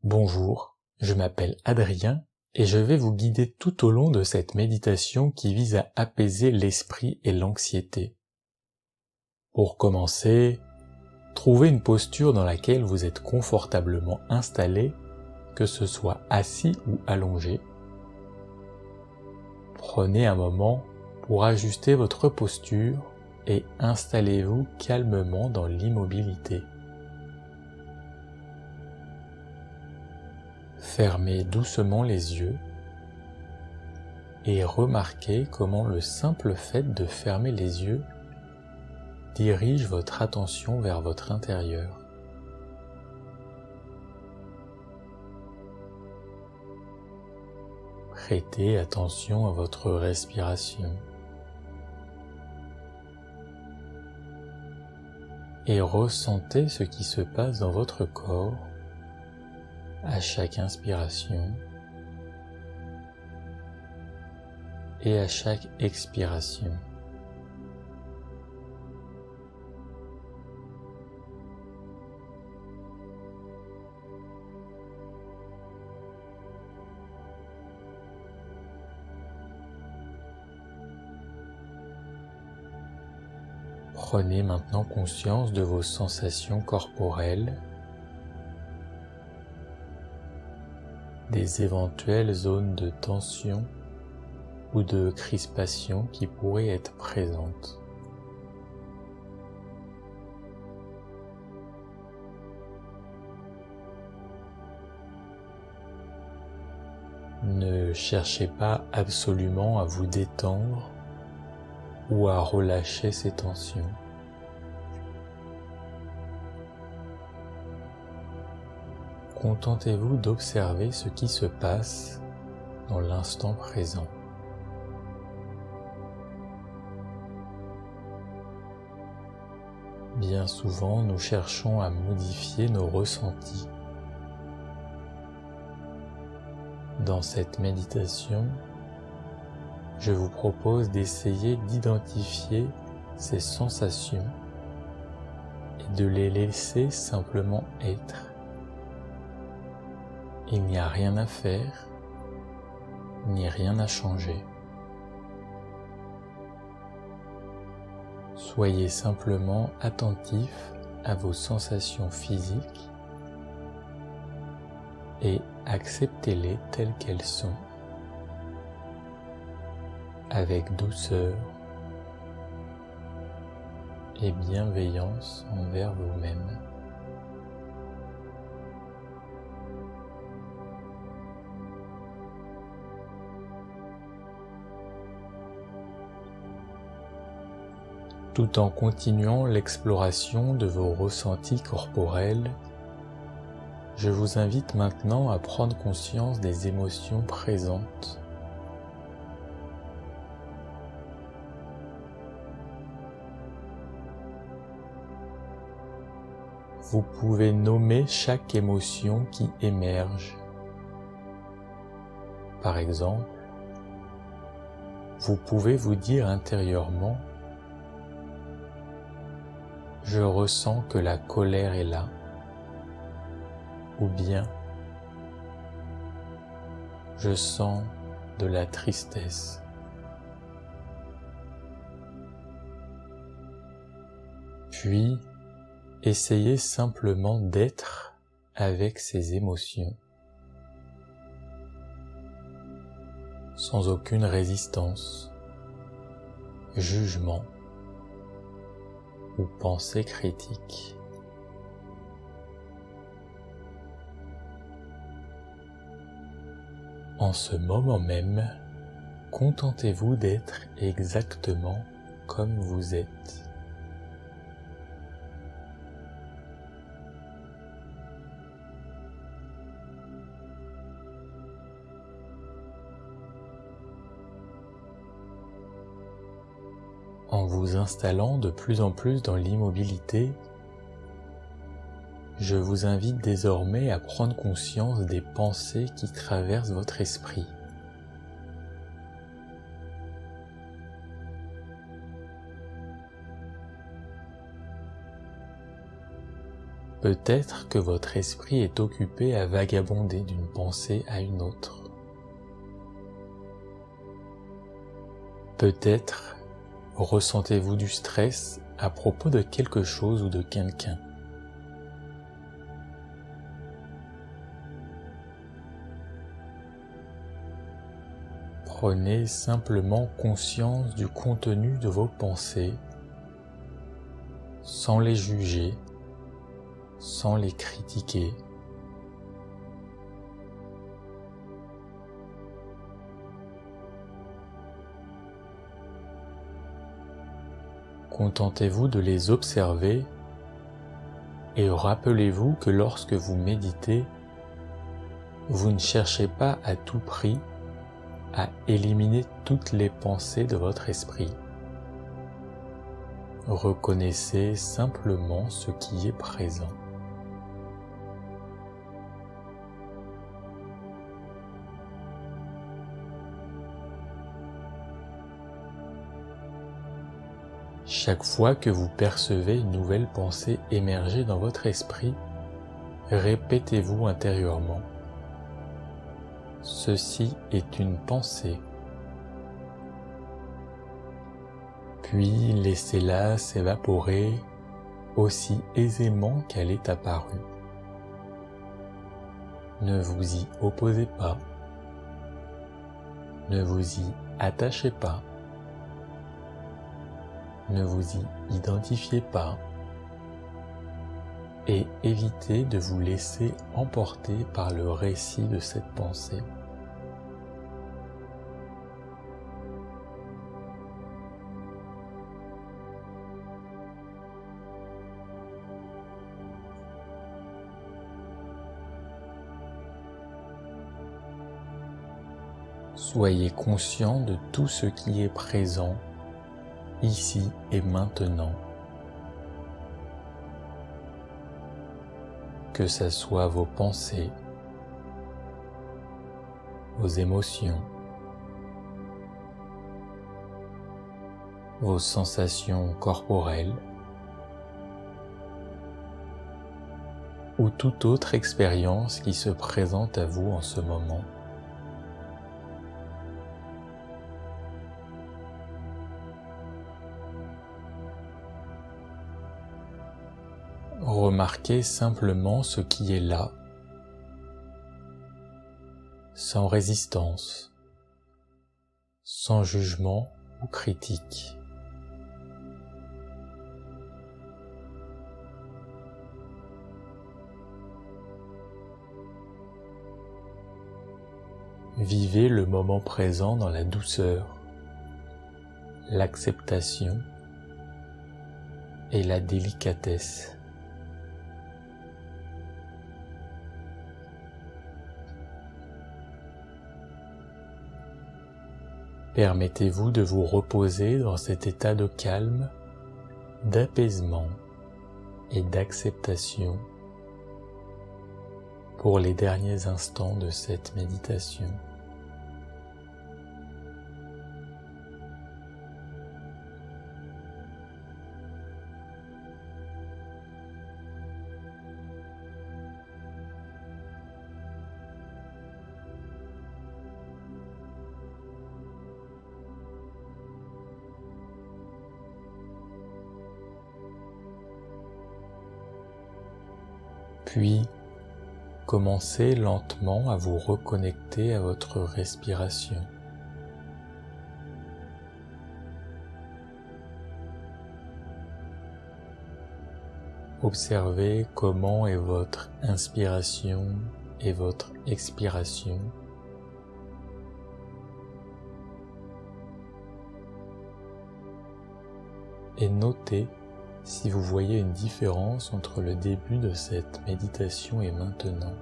Bonjour, je m'appelle Adrien et je vais vous guider tout au long de cette méditation qui vise à apaiser l'esprit et l'anxiété. Pour commencer, trouvez une posture dans laquelle vous êtes confortablement installé, que ce soit assis ou allongé. Prenez un moment pour ajuster votre posture et installez-vous calmement dans l'immobilité. Fermez doucement les yeux et remarquez comment le simple fait de fermer les yeux dirige votre attention vers votre intérieur. Prêtez attention à votre respiration et ressentez ce qui se passe dans votre corps à chaque inspiration et à chaque expiration. Prenez maintenant conscience de vos sensations corporelles, des éventuelles zones de tension ou de crispation qui pourraient être présentes. Ne cherchez pas absolument à vous détendre ou à relâcher ces tensions. Contentez-vous d'observer ce qui se passe dans l'instant présent. Bien souvent, nous cherchons à modifier nos ressentis. Dans cette méditation, je vous propose d'essayer d'identifier ces sensations et de les laisser simplement être. Il n'y a rien à faire, ni rien à changer. Soyez simplement attentif à vos sensations physiques et acceptez-les telles qu'elles sont, avec douceur et bienveillance envers vous-même. Tout en continuant l'exploration de vos ressentis corporels, je vous invite maintenant à prendre conscience des émotions présentes. Vous pouvez nommer chaque émotion qui émerge. Par exemple, vous pouvez vous dire intérieurement: je ressens que la colère est là, ou bien je sens de la tristesse. Puis, essayez simplement d'être avec ces émotions, sans aucune résistance, jugement ou pensée critique. En ce moment même, contentez-vous d'être exactement comme vous êtes. En vous installant de plus en plus dans l'immobilité, je vous invite désormais à prendre conscience des pensées qui traversent votre esprit. Peut-être que votre esprit est occupé à vagabonder d'une pensée à une autre. Peut-être ressentez-vous du stress à propos de quelque chose ou de quelqu'un. Prenez simplement conscience du contenu de vos pensées, sans les juger, sans les critiquer. Contentez-vous de les observer et rappelez-vous que lorsque vous méditez, vous ne cherchez pas à tout prix à éliminer toutes les pensées de votre esprit. Reconnaissez simplement ce qui est présent. Chaque fois que vous percevez une nouvelle pensée émerger dans votre esprit, répétez-vous intérieurement: ceci est une pensée. Puis laissez-la s'évaporer aussi aisément qu'elle est apparue. Ne vous y opposez pas. Ne vous y attachez pas. Ne vous y identifiez pas et évitez de vous laisser emporter par le récit de cette pensée. Soyez conscient de tout ce qui est présent, ici et maintenant. Que ce soit vos pensées, vos émotions, vos sensations corporelles ou toute autre expérience qui se présente à vous en ce moment. Remarquez simplement ce qui est là, sans résistance, sans jugement ou critique. Vivez le moment présent dans la douceur, l'acceptation et la délicatesse. Permettez-vous de vous reposer dans cet état de calme, d'apaisement et d'acceptation pour les derniers instants de cette méditation. Puis, commencez lentement à vous reconnecter à votre respiration. Observez comment est votre inspiration et votre expiration. Et notez si vous voyez une différence entre le début de cette méditation et maintenant.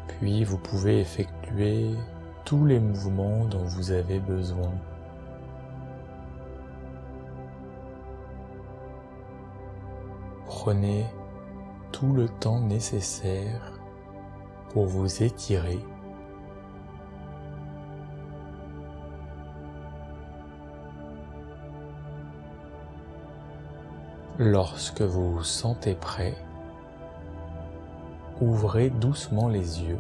Puis vous pouvez effectuer tous les mouvements dont vous avez besoin. Prenez tout le temps nécessaire pour vous étirer. Lorsque vous vous sentez prêt, ouvrez doucement les yeux.